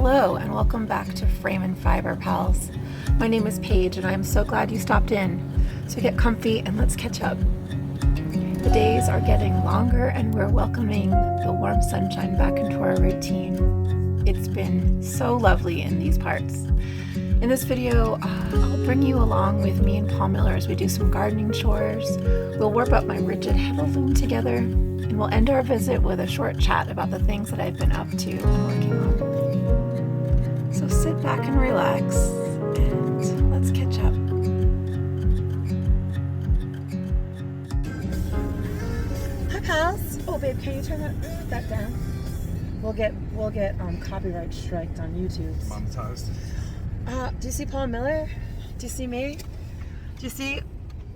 Hello and welcome back to Frame and Fiber Pals. My name is Paige and I'm so glad you stopped in. So get comfy and let's catch up. The days are getting longer and we're welcoming the warm sunshine back into our routine. It's been so lovely in these parts. In this video, I'll bring you along with me and Paul Miller as we do some gardening chores. We'll warp up my ridgid heddle loom together, and we'll end our visit with a short chat about the things that I've been up to and working on. So sit back and relax, and let's catch up. Hi pals! Oh babe, can you turn that down? We'll get copyright striked on YouTube. Monetized. Do you see Paul Miller? Do you see me? Do you see?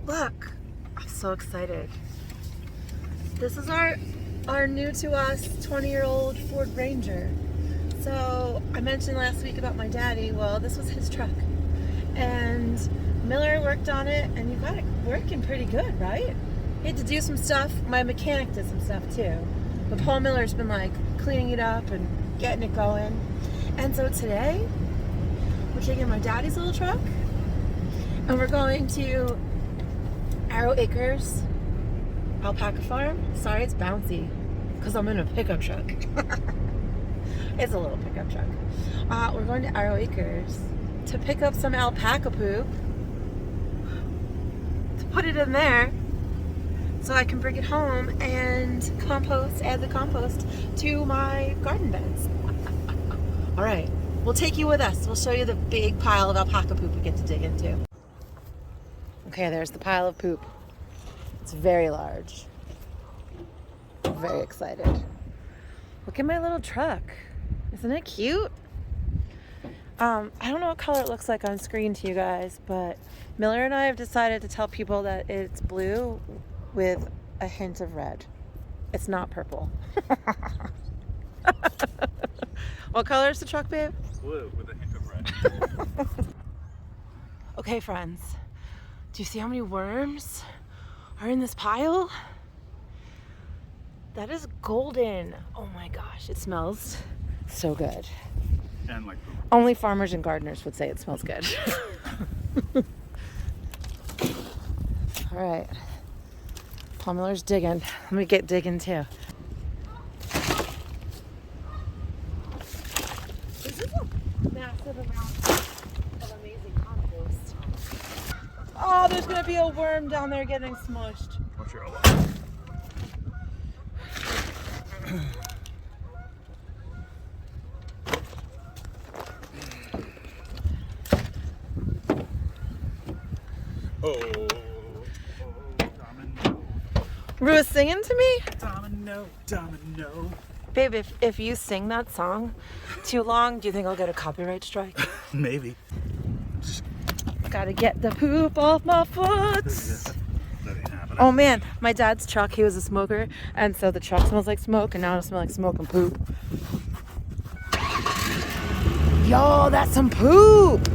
Look, I'm so excited. This is our new to us 20-year-old Ford Ranger. So I mentioned last week about my daddy. Well, this was his truck, and Miller worked on it, and you got it working pretty good, right? He had to do some stuff. My mechanic did some stuff too, but Paul Miller's been like cleaning it up and getting it going. And so today we're taking my daddy's little truck and we're going to Arrow Acres Alpaca Farm. Sorry, it's bouncy because I'm in a pickup truck. It's a little pickup truck. We're going to Arrow Acres to pick up some alpaca poop to put it in there so I can bring it home and add the compost to my garden beds. All right, we'll take you with us. We'll show you the big pile of alpaca poop we get to dig into. Okay, there's the pile of poop. It's very large. I'm very excited. Look at my little truck. Isn't it cute? I don't know what color it looks like on screen to you guys, but Miller and I have decided to tell people that it's blue with a hint of red. It's not purple. What color is the truck, babe? Blue with a hint of red. Okay, friends. Do you see how many worms are in this pile? That is golden. Oh my gosh, it smells so good. And like poop. Only farmers and gardeners would say it smells good. All right. Paul Miller's digging. Let me get digging too. This is a massive amount of amazing compost. Oh, there's gonna be a worm down there getting smushed. What's your alarm? Domino. Rua's singing to me? Domino. Babe, if you sing that song too long, do you think I'll get a copyright strike? Maybe. Gotta get the poop off my foot. That ain't happening. Oh man, my dad's truck, he was a smoker, and so the truck smells like smoke, and now it smells like smoke and poop. Yo, that's some poop!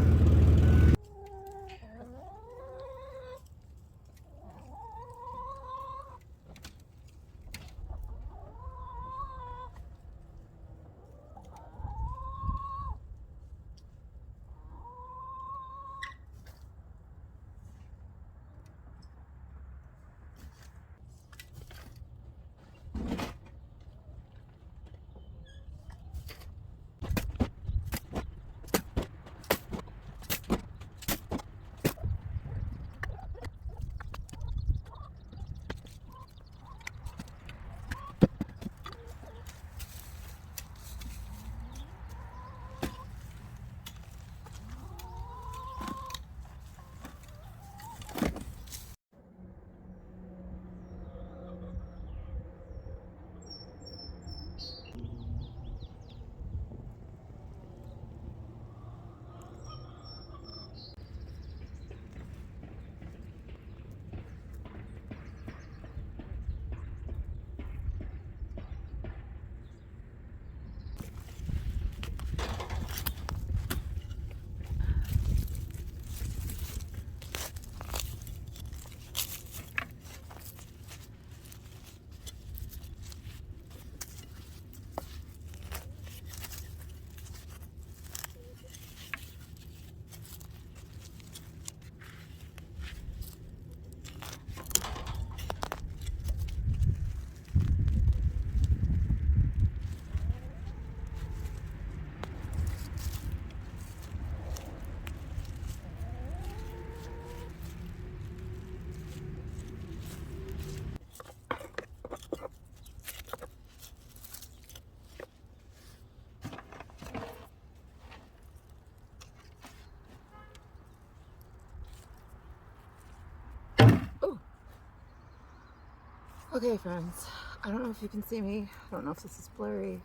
Okay, friends, I don't know if you can see me. I don't know if this is blurry.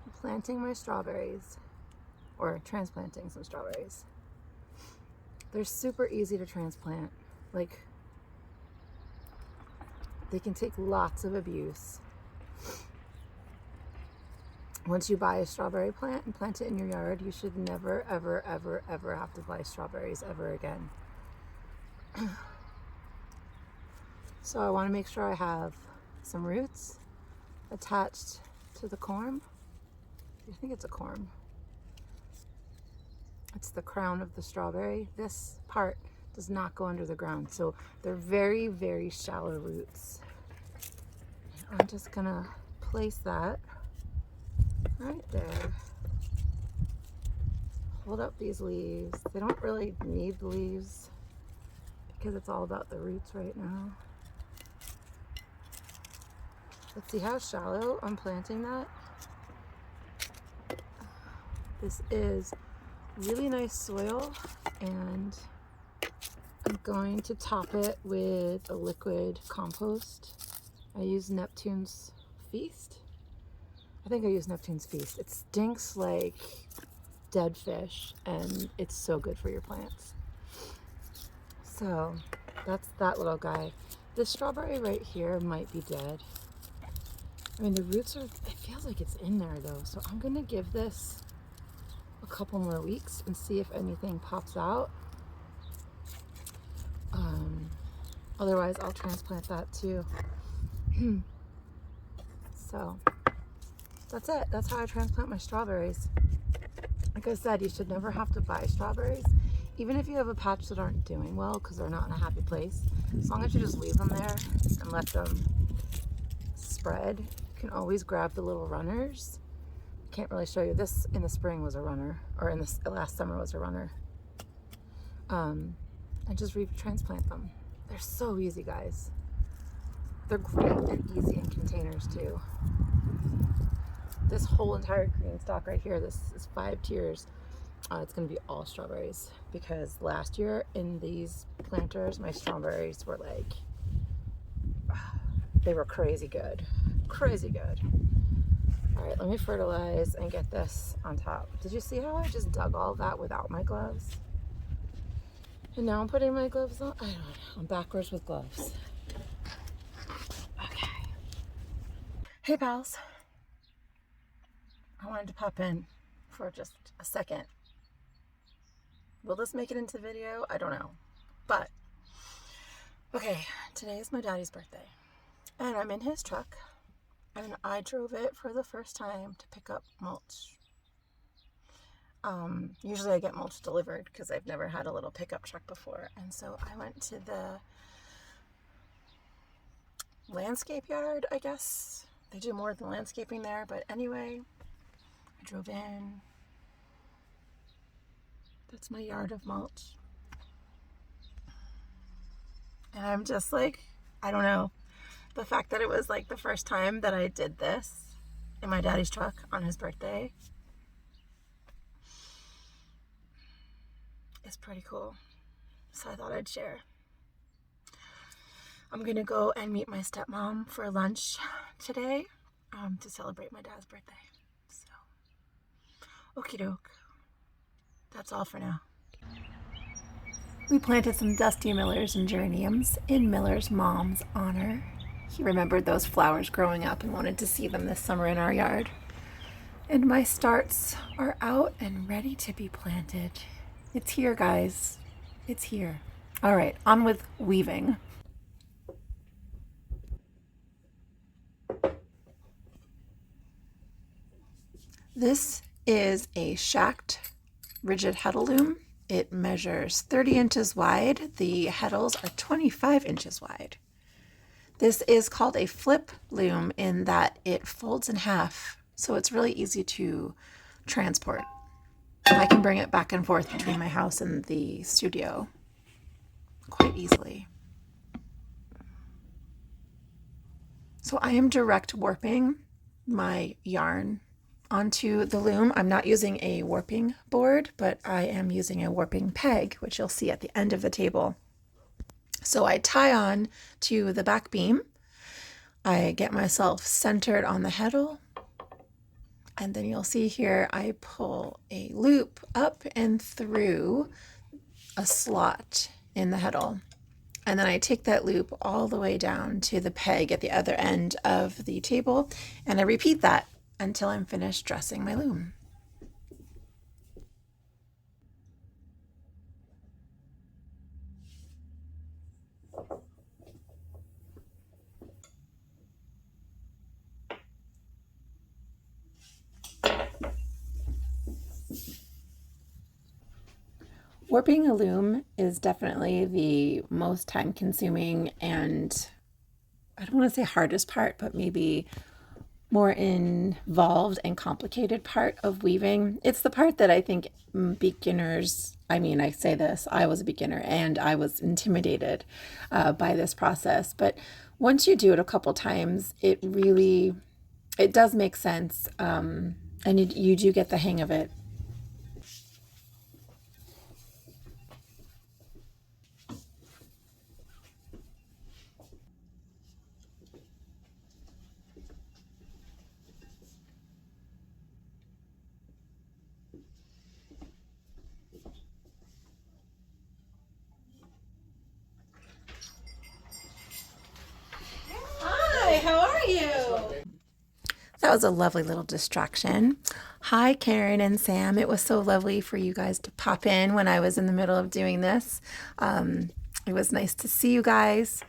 I'm planting my strawberries, or transplanting some strawberries. They're super easy to transplant. Like, they can take lots of abuse. Once you buy a strawberry plant and plant it in your yard, you should never, ever, ever, ever have to buy strawberries ever again. So I want to make sure I have some roots attached to the corm. I think it's a corm. It's the crown of the strawberry. This part does not go under the ground, so they're very, very shallow roots. I'm just gonna place that right there. Hold up these leaves. They don't really need the leaves because it's all about the roots right now. Let's see how shallow I'm planting that. This is really nice soil, and I'm going to top it with a liquid compost. I use Neptune's Feast. I think I use Neptune's Feast. It stinks like dead fish, and it's so good for your plants. So that's that little guy. This strawberry right here might be dead. I mean, the roots are, it feels like it's in there though. So I'm gonna give this a couple more weeks and see if anything pops out. Otherwise I'll transplant that too. So that's it. That's how I transplant my strawberries. Like I said, you should never have to buy strawberries, even if you have a patch that aren't doing well because they're not in a happy place. As long as you just leave them there and let them spread, you can always grab the little runners. Can't really show you. This in the spring was a runner, or in this last summer was a runner. And just transplant them. They're so easy, guys. They're great and easy in containers too. This whole entire green stalk right here, this is 5 tiers. It's gonna be all strawberries because last year in these planters, my strawberries were like, they were crazy good, crazy good. All right, let me fertilize and get this on top. Did you see how I just dug all that without my gloves? And now I'm putting my gloves on. I don't know, I'm backwards with gloves. Okay. Hey pals. I wanted to pop in for just a second. Will this make it into video? I don't know. But, okay, today is my daddy's birthday. And I'm in his truck. And I drove it for the first time to pick up mulch. Usually I get mulch delivered because I've never had a little pickup truck before. And so I went to the landscape yard, I guess. They do more than landscaping there. But anyway, I drove in. That's my yard of mulch. And I'm just like, I don't know. The fact that it was like the first time that I did this in my daddy's truck on his birthday is pretty cool. So I thought I'd share. I'm gonna go and meet my stepmom for lunch today to celebrate my dad's birthday. So, okie doke. That's all for now. We planted some dusty Miller's and geraniums in Miller's mom's honor. He remembered those flowers growing up and wanted to see them this summer in our yard. And my starts are out and ready to be planted. It's here, guys. It's here. All right, on with weaving. This is a shacked ridgid heddle loom. It measures 30 inches wide. The heddles are 25 inches wide. This is called a flip loom in that it folds in half, so it's really easy to transport. I can bring it back and forth between my house and the studio quite easily. So I am direct warping my yarn onto the loom. I'm not using a warping board, but I am using a warping peg, which you'll see at the end of the table. So I tie on to the back beam. I get myself centered on the heddle. And then you'll see here, I pull a loop up and through a slot in the heddle. And then I take that loop all the way down to the peg at the other end of the table. And I repeat that until I'm finished dressing my loom. Warping a loom is definitely the most time consuming and I don't want to say hardest part, but maybe more involved and complicated part of weaving. It's the part that I think beginners, I mean, I say this, I was a beginner and I was intimidated by this process. But once you do it a couple times, it does make sense. And you do get the hang of it. Hi, how are you? That was a lovely little distraction. Hi, Karen and Sam. It was so lovely for you guys to pop in when I was in the middle of doing this. It was nice to see you guys.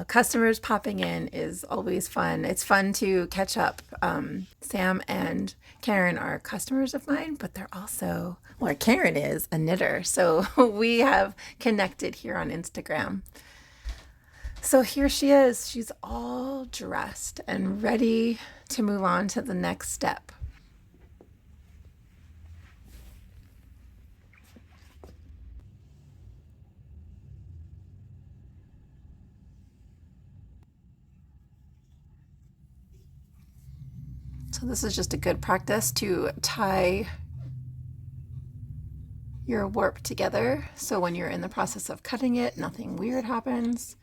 Customers popping in is always fun. It's fun to catch up. Sam and Karen are customers of mine, but they're also, well, Karen is a knitter. So we have connected here on Instagram. So here she is. She's all dressed and ready to move on to the next step. So this is just a good practice to tie your warp together. So when you're in the process of cutting it, nothing weird happens.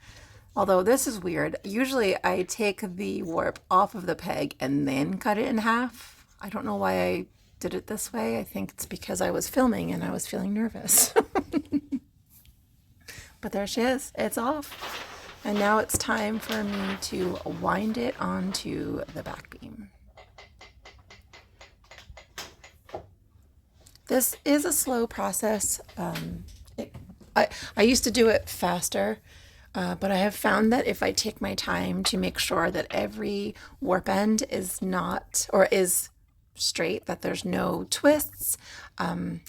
Although this is weird. Usually I take the warp off of the peg and then cut it in half. I don't know why I did it this way. I think it's because I was filming and I was feeling nervous. But there she is. It's off. And now it's time for me to wind it onto the back beam. This is a slow process. I used to do it faster, but I have found that if I take my time to make sure that every warp end is not, or is straight, that there's no twists,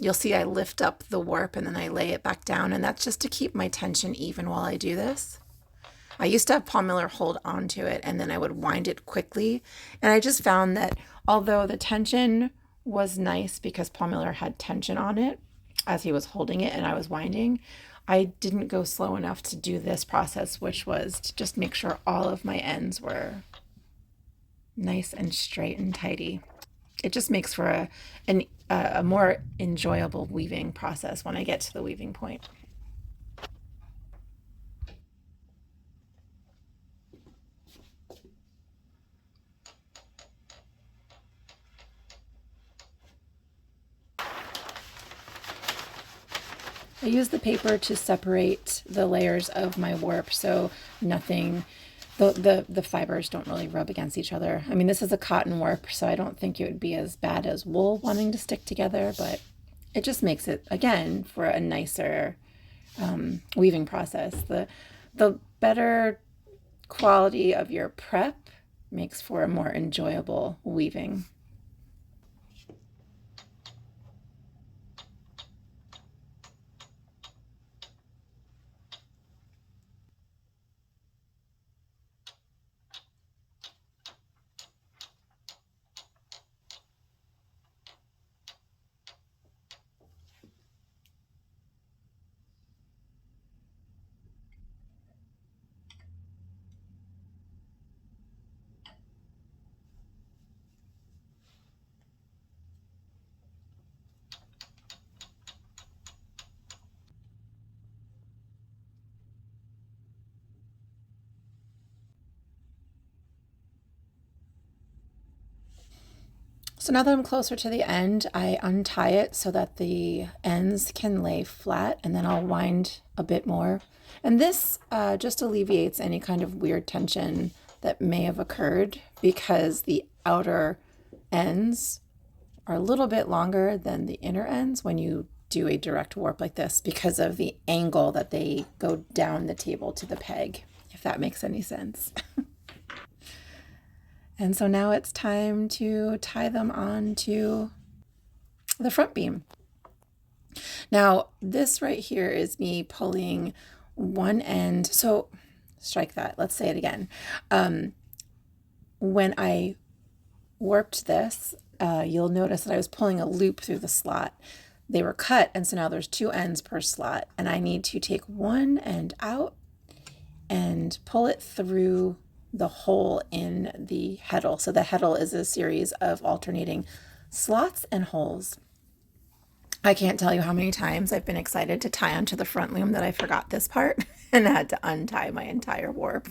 you'll see I lift up the warp and then I lay it back down, and that's just to keep my tension even while I do this. I used to have Paul Miller hold on to it and then I would wind it quickly. And I just found that although the tension was nice because Paul Miller had tension on it as he was holding it and I was winding, I didn't go slow enough to do this process, which was to just make sure all of my ends were nice and straight and tidy. It just makes for a more enjoyable weaving process when I get to the weaving point. I use the paper to separate the layers of my warp so nothing, the fibers don't really rub against each other. I mean, this is a cotton warp, so I don't think it would be as bad as wool wanting to stick together, but it just makes it, again, for a nicer weaving process. The better quality of your prep makes for a more enjoyable weaving. So now that I'm closer to the end, I untie it so that the ends can lay flat, and then I'll wind a bit more. And this just alleviates any kind of weird tension that may have occurred because the outer ends are a little bit longer than the inner ends when you do a direct warp like this because of the angle that they go down the table to the peg, if that makes any sense. And so now it's time to tie them onto the front beam. Now, this right here is me pulling one end. So strike that. Let's say it again. When I warped this, you'll notice that I was pulling a loop through the slot. They were cut, and so now there's two ends per slot, and I need to take one end out and pull it through the hole in the heddle. So the heddle is a series of alternating slots and holes. I can't tell you how many times I've been excited to tie onto the front loom that I forgot this part and had to untie my entire warp.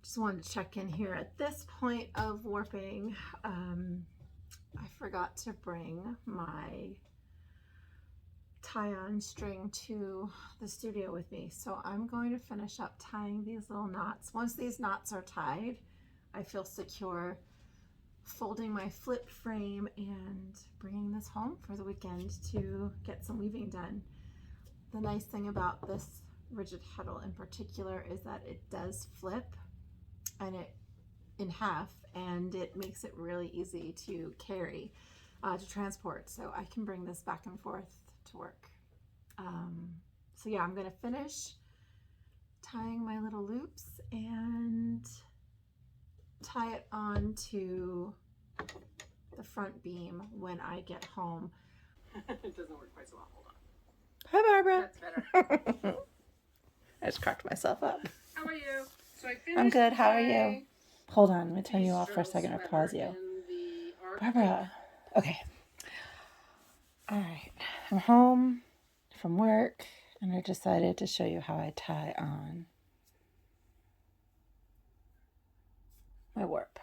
Just wanted to check in here at this point of warping. I forgot to bring my tie-on string to the studio with me, so I'm going to finish up tying these little knots. Once these knots are tied, I feel secure folding my flip frame and bringing this home for the weekend to get some weaving done. The nice thing about this rigid heddle in particular is that it does flip and it in half, and it makes it really easy to carry, to transport. So I can bring this back and forth to work. So yeah, I'm gonna finish tying my little loops and tie it onto the front beam when I get home. It doesn't work quite so well. Hold on. Hi, Barbara. That's better. I just cracked myself up. How are you? So I finished. I'm good. How are you? my Hold on. Let me turn you off for a Bistro second or sweater pause you. in the Arctic. Barbara. Okay. All right. I'm home from work, and I decided to show you how I tie on my warp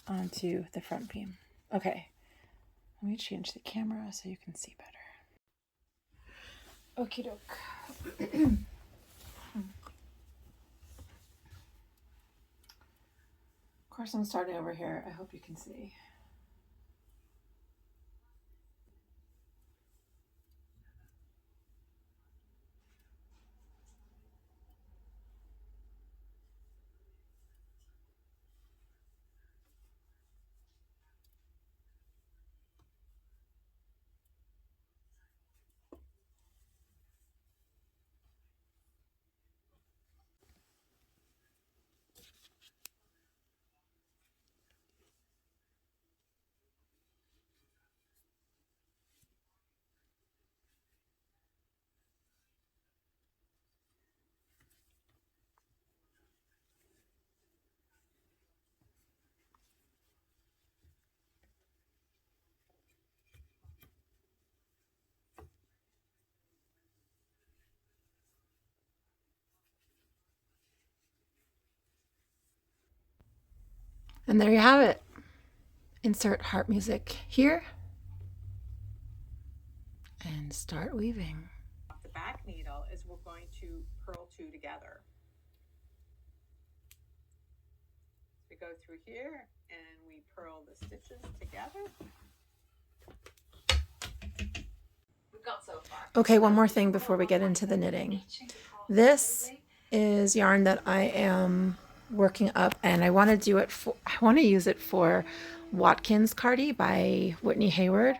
onto the front beam. Okay. Let me change the camera so you can see better. Okie doke. Of course, I'm starting over here. I hope you can see. And there you have it. Insert harp music here and start weaving. The back needle is we're going to purl two together. We go through here and we purl the stitches together. We've got so far. Okay, one more thing before we get into the knitting. This is yarn that I am working up, and I want to use it for Watkins Cardi by Whitney Hayward,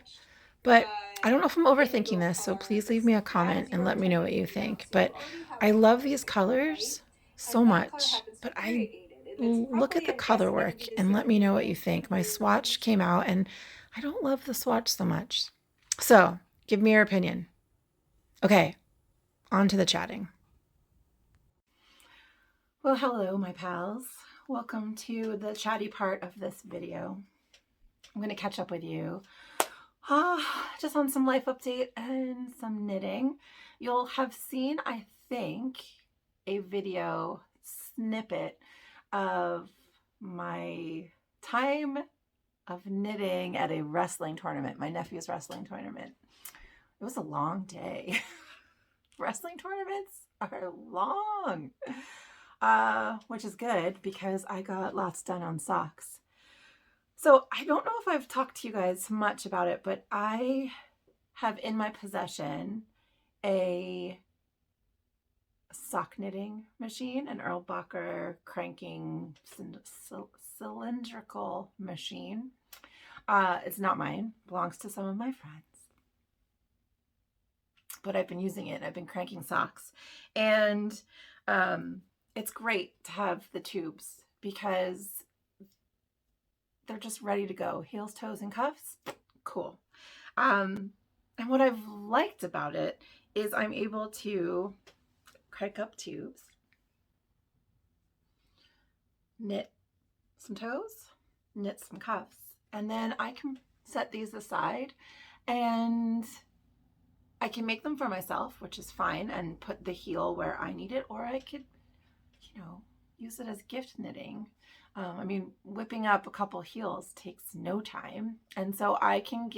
but I don't know if I'm overthinking this, so please leave me a comment and let me know what you think. But I love these colors, so much, but look at the color work and let me know what you think. My swatch came out and I don't love the swatch so much. So give me your opinion. Okay, on to the chatting. Well, hello, my pals. Welcome to the chatty part of this video. I'm going to catch up with you just on some life update and some knitting. You'll have seen, I think, a video snippet of my time of knitting at a wrestling tournament, my nephew's wrestling tournament. It was a long day. Wrestling tournaments are long, which is good because I got lots done on socks. So I don't know if I've talked to you guys much about it, but I have in my possession a sock knitting machine, an Erlbacher cranking cylindrical machine. It's not mine, belongs to some of my friends. But I've been using it. I've been cranking socks. And it's great to have the tubes because they're just ready to go. Heels, toes, and cuffs. Cool. And what I've liked about it is I'm able to crank up tubes, knit some toes, knit some cuffs, and then I can set these aside and I can make them for myself, which is fine, and put the heel where I need it, or I could, use it as gift knitting. I mean, whipping up a couple heels takes no time. And so I can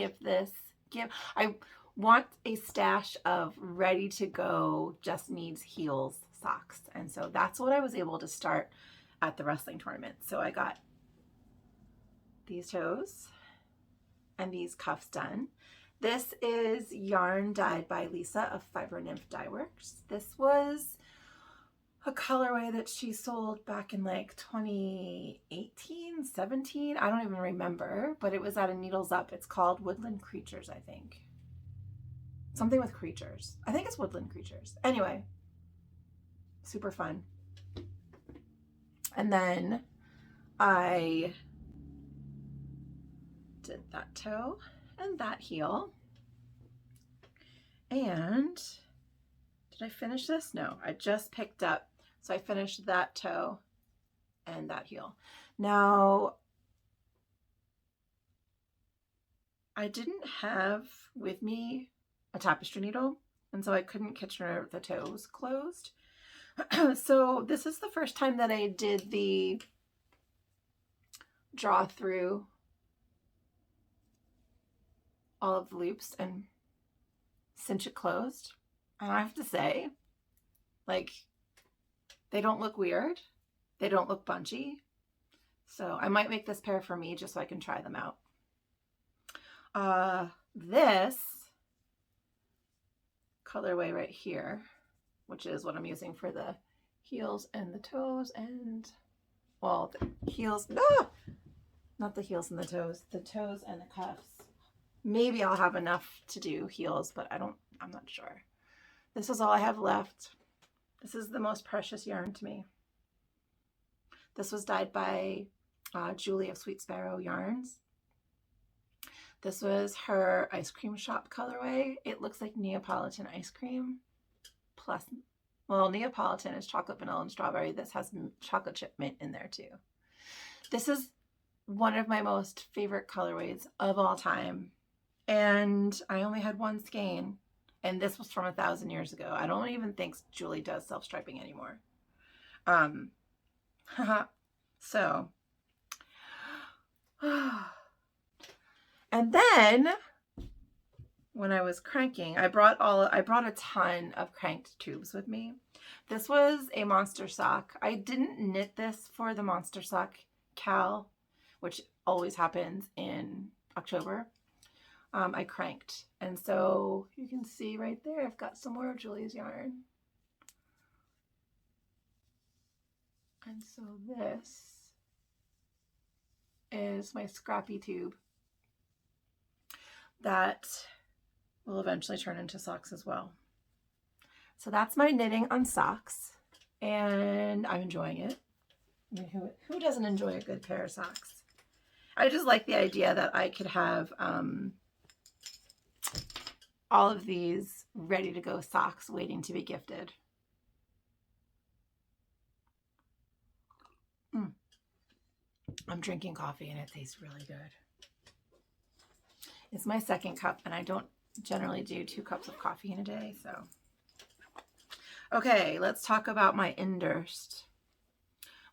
I want a stash of ready to go, just needs heels socks. And so that's what I was able to start at the wrestling tournament. So I got these toes and these cuffs done. This is yarn dyed by Lisa of Fiber Nymph Dye Works. This was a colorway that she sold back in like 2018, 17. I don't even remember, but it was at a Needles Up. It's called Woodland Creatures, I think. Something with creatures. I think it's Woodland Creatures. Anyway, super fun. And then I did that toe and that heel. And did I finish this? No, I just picked up. So I finished that toe and that heel. Now, I didn't have with me a tapestry needle, and so I couldn't Kitchener the toes closed. So this is the first time that I did the draw through all of the loops and cinch it closed. And I have to say, like, they don't look weird. They don't look bunchy. So I might make this pair for me just so I can try them out. This colorway right here, which is what I'm using for the heels and the toes and, well, the heels, not the heels and the toes and the cuffs. Maybe I'll have enough to do heels, but I'm not sure. This is all I have left. This is the most precious yarn to me. This was dyed by Julie of Sweet Sparrow Yarns. This was her ice cream shop colorway. It looks like Neapolitan ice cream. Plus, well, Neapolitan is chocolate, vanilla, and strawberry. This has chocolate chip mint in there too. This is one of my most favorite colorways of all time. And I only had one skein. And this was from 1,000 years ago. I don't even think Julie does self-striping anymore. So, and then when I was cranking, I brought a ton of cranked tubes with me. This was a monster sock. I didn't knit this for the monster sock cal, which always happens in October. I cranked. And so you can see right there, I've got some more of Julie's yarn. And so this is my scrappy tube that will eventually turn into socks as well. So that's my knitting on socks. and I'm enjoying it. I mean, who doesn't enjoy a good pair of socks? I just like the idea that I could have all of these ready to go socks waiting to be gifted. I'm drinking coffee and it tastes really good. It's my second cup and I don't generally do 2 cups of coffee in a day, so. Okay, let's talk about my Endurst,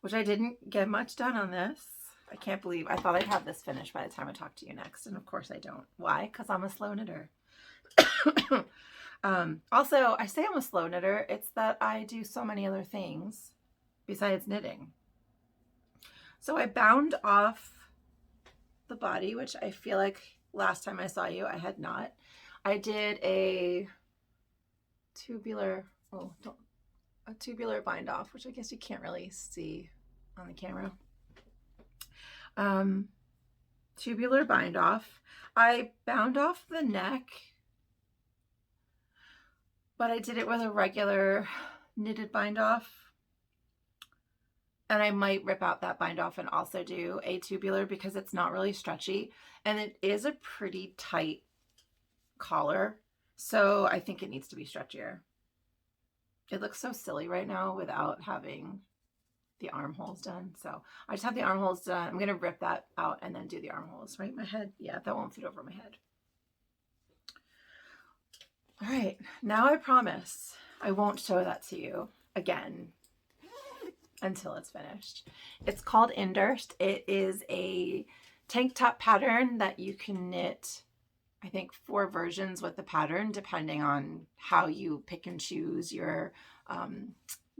which I didn't get much done on this. I can't believe, I thought I'd have this finished by the time I talk to you next, and of course I don't. Why? Because I'm a slow knitter. Also, I say I'm a slow knitter, it's that I do so many other things besides knitting. So I bound off the body, which I feel like last time I saw you, I had not. I did a tubular bind off, which I guess you can't really see on the camera. Tubular bind off. I bound off the neck, but I did it with a regular knitted bind off. And I might rip out that bind off and also do a tubular because it's not really stretchy. And it is a pretty tight collar. So I think it needs to be stretchier. It looks so silly right now without having the armholes done. So I just have the armholes done. I'm going to rip that out and then do the armholes, right? My head. Yeah, that won't fit over my head. All right. Now I promise I won't show that to you again until it's finished. It's called Endurst. It is a tank top pattern that you can knit, I think, 4 versions with the pattern depending on how you pick and choose your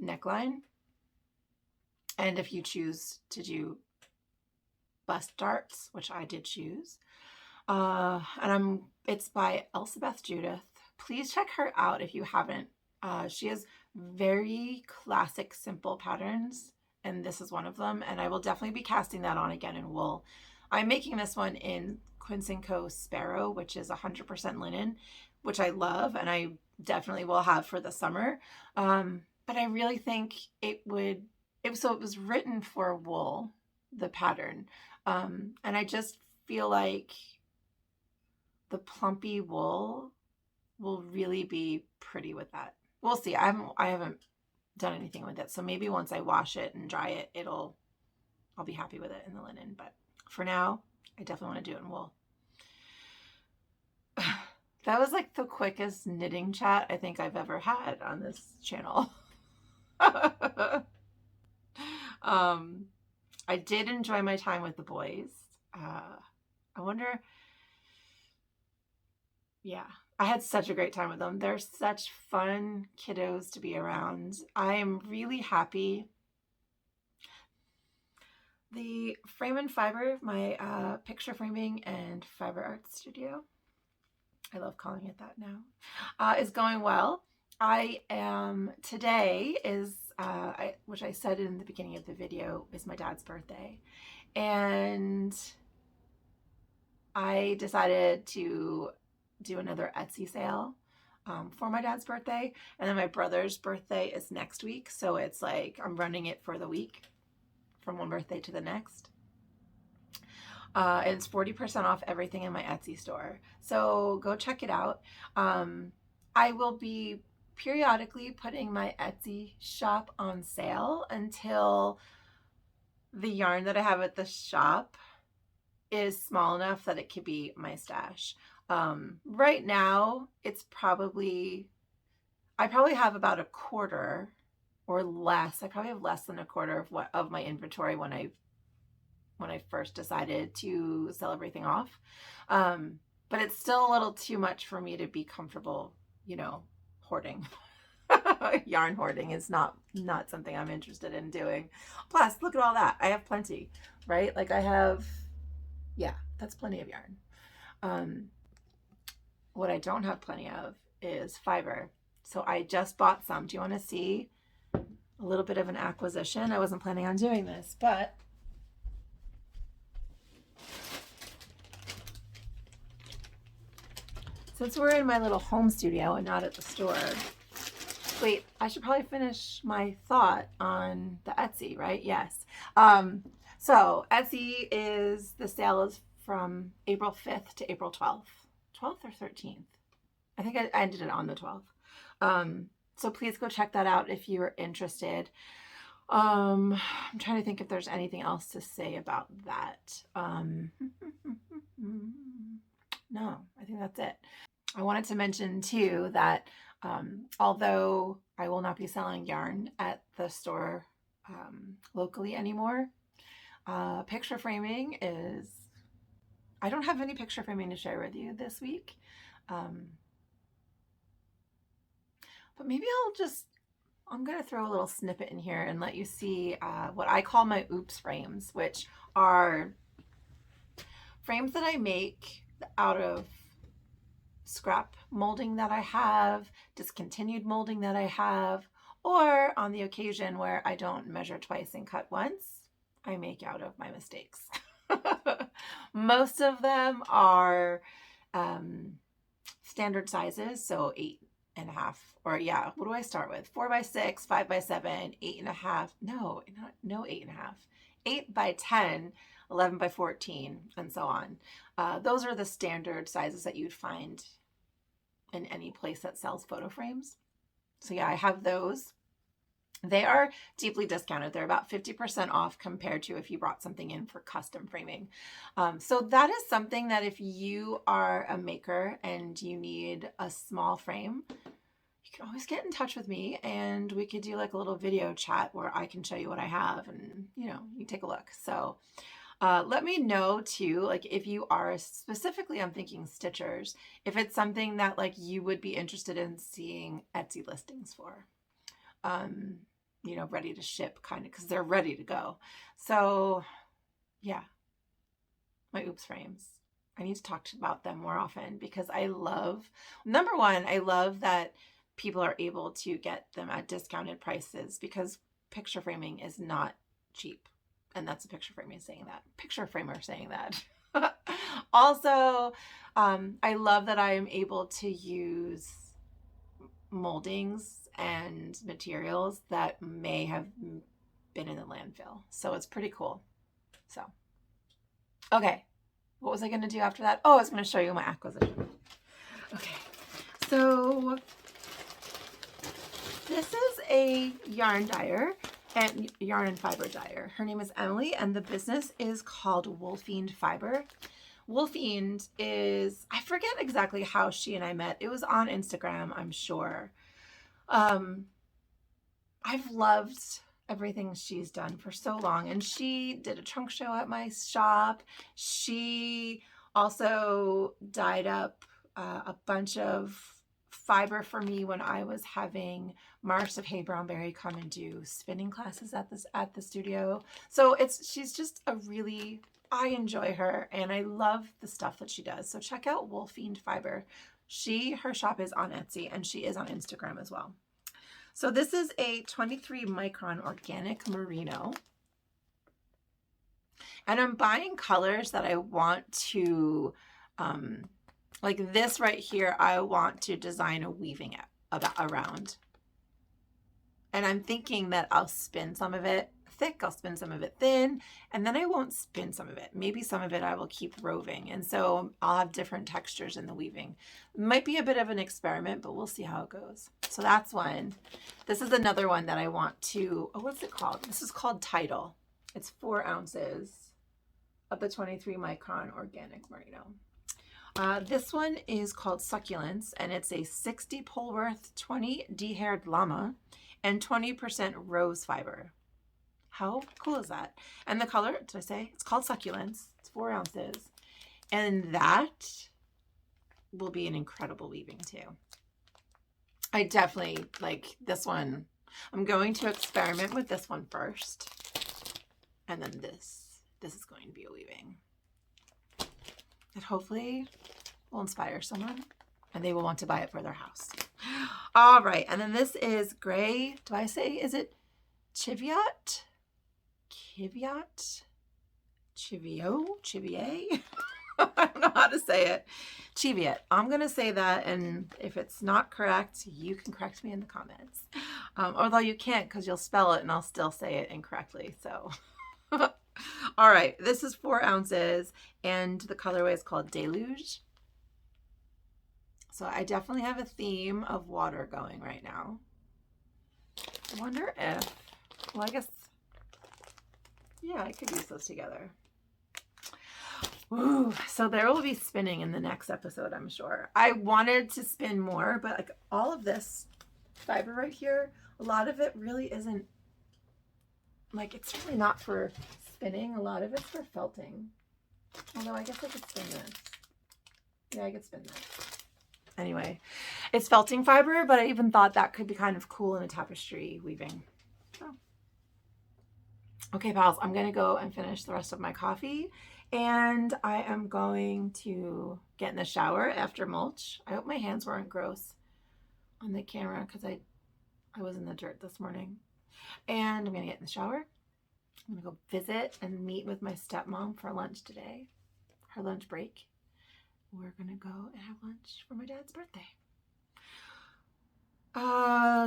neckline. And if you choose to do bust darts, which I did choose. It's by Elizabeth Judith. Please check her out if you haven't. She has very classic, simple patterns, and this is one of them. And I will definitely be casting that on again in wool. I'm making this one in Quince & Co. Sparrow, which is 100% linen, which I love, and I definitely will have for the summer. But I really think it was written for wool, the pattern. And I just feel like the plumpy wool will really be pretty with that. We'll see. I haven't done anything with it. So maybe once I wash it and dry it, I'll be happy with it in the linen. But for now, I definitely want to do it in wool. That was like the quickest knitting chat I think I've ever had on this channel. I did enjoy my time with the boys. I wonder, yeah, I had such a great time with them. They're such fun kiddos to be around. I am really happy. The Frame and Fiber, my picture framing and fiber art studio, I love calling it that now, is going well. Today is, which I said in the beginning of the video, is my dad's birthday. And I decided to do another Etsy sale for my dad's birthday. And then my brother's birthday is next week. So it's like I'm running it for the week from one birthday to the next. And it's 40% off everything in my Etsy store. So go check it out. I will be periodically putting my Etsy shop on sale until the yarn that I have at the shop is small enough that it could be my stash. Right now, I probably have about a quarter or less. I probably have less than a quarter of my inventory when I first decided to sell everything off. But it's still a little too much for me to be comfortable, hoarding. Yarn hoarding is not something I'm interested in doing. Plus, look at all that. I have plenty, right? Like that's plenty of yarn. What I don't have plenty of is fiber. So I just bought some. Do you want to see a little bit of an acquisition? I wasn't planning on doing this, but since we're in my little home studio and not at the store, Wait, I should probably finish my thought on the Etsy, right? Yes. So Etsy the sale is from April 5th to April 12th. 12th or 13th? I think I ended it on the 12th. So please go check that out if you're interested. I'm trying to think if there's anything else to say about that. No, I think that's it. I wanted to mention too that although I will not be selling yarn at the store locally anymore, picture framing is, I don't have any picture framing to share with you this week. But maybe I'm going to throw a little snippet in here and let you see what I call my oops frames, which are frames that I make out of scrap molding that I have, discontinued molding that I have, or on the occasion where I don't measure twice and cut once, I make out of my mistakes. Most of them are standard sizes, so 8.5, or yeah, what do I start with? 4x6, 5x7, 8.5. No, 8.5. 8x10, 11x14, and so on. Those are the standard sizes that you'd find in any place that sells photo frames. So yeah, I have those. They are deeply discounted. They're about 50% off compared to if you brought something in for custom framing. So that is something that if you are a maker and you need a small frame, you can always get in touch with me and we could do like a little video chat where I can show you what I have and, you know, you take a look. So let me know too, like if you are specifically, I'm thinking stitchers, if it's something that like you would be interested in seeing Etsy listings for, you know, ready to ship kind of, because they're ready to go. So yeah, my oops frames. I need to talk about them more often because I love, number one, I love that people are able to get them at discounted prices because picture framing is not cheap. And that's a picture framer saying that. Picture framer saying that. Also, I love that I am able to use moldings and materials that may have been in the landfill. So it's pretty cool. So, okay. What was I going to do after that? Oh, I was going to show you my acquisition. Okay. So this is a yarn dyer. And yarn and fiber dyer. Her name is Emily and the business is called Wolfiend Fiber. Wolfiend is, I forget exactly how she and I met. It was on Instagram, I'm sure. I've loved everything she's done for so long, and she did a trunk show at my shop. She also dyed up a bunch of fiber for me when I was having Marsh of Hay Brownberry come and do spinning classes at the studio. So she's just I enjoy her and I love the stuff that she does. So check out Wolfiend Fiber. Her shop is on Etsy and she is on Instagram as well. So this is a 23 micron organic merino. And I'm buying colors that I want to, like this right here, I want to design a weaving around. And I'm thinking that I'll spin some of it thick, I'll spin some of it thin, and then I won't spin some of it. Maybe some of it I will keep roving. And so I'll have different textures in the weaving. It might be a bit of an experiment, but we'll see how it goes. So that's one. This is another one that I want to, what's it called? This is called Tidal. It's 4 ounces of the 23 micron organic merino. This one is called Succulents, and it's a 60 Polworth 20 de-haired llama and 20% rose fiber. How cool is that? And the color, did I say? It's called Succulents. It's 4 ounces. And that will be an incredible weaving too. I definitely like this one. I'm going to experiment with this one first. And then this is going to be a weaving that hopefully will inspire someone and they will want to buy it for their house. All right. And then this is gray. Do I say, is it Chiviot? Chiviot? Chivio? Chivier? I don't know how to say it. Cheviot. I'm going to say that, and if it's not correct, you can correct me in the comments. Although you can't because you'll spell it and I'll still say it incorrectly. So, all right, this is 4 ounces, and the colorway is called Deluge. So I definitely have a theme of water going right now. I wonder if, well, I guess, yeah, I could use those together. Ooh, so there will be spinning in the next episode, I'm sure. I wanted to spin more, but like all of this fiber right here, a lot of it really isn't, like, it's really not for spinning. A lot of it's for felting. Although I guess I could spin this. Yeah, I could spin this. Anyway, it's felting fiber, but I even thought that could be kind of cool in a tapestry weaving. So. Okay, pals, I'm going to go and finish the rest of my coffee. And I am going to get in the shower after mulch. I hope my hands weren't gross on the camera because I was in the dirt this morning. And I'm going to get in the shower. I'm going to go visit and meet with my stepmom for lunch today. Her lunch break. We're going to go and have lunch for my dad's birthday.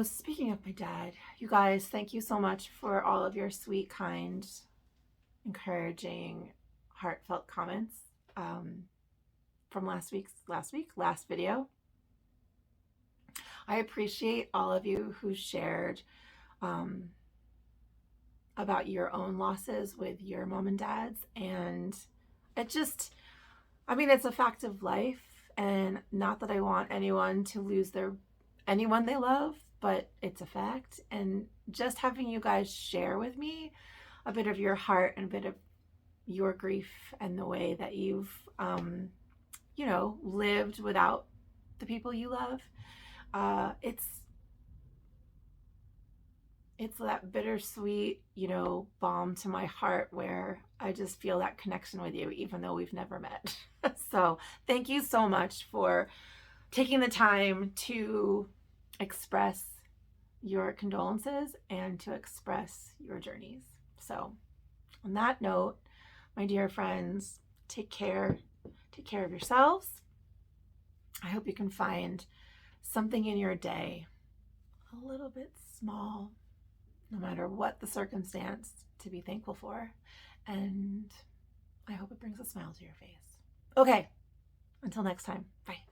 Speaking of my dad, you guys, thank you so much for all of your sweet, kind, encouraging, heartfelt comments from last video. I appreciate all of you who shared about your own losses with your mom and dads, and it just, I mean, it's a fact of life, and not that I want anyone to lose anyone they love, but it's a fact. And just having you guys share with me a bit of your heart and a bit of your grief and the way that you've, you know, lived without the people you love. It's that bittersweet, you know, balm to my heart where I just feel that connection with you, even though we've never met. So thank you so much for taking the time to express your condolences and to express your journeys. So on that note, my dear friends, take care of yourselves. I hope you can find something in your day a little bit small, no matter what the circumstance, to be thankful for. And I hope it brings a smile to your face. Okay, until next time, bye.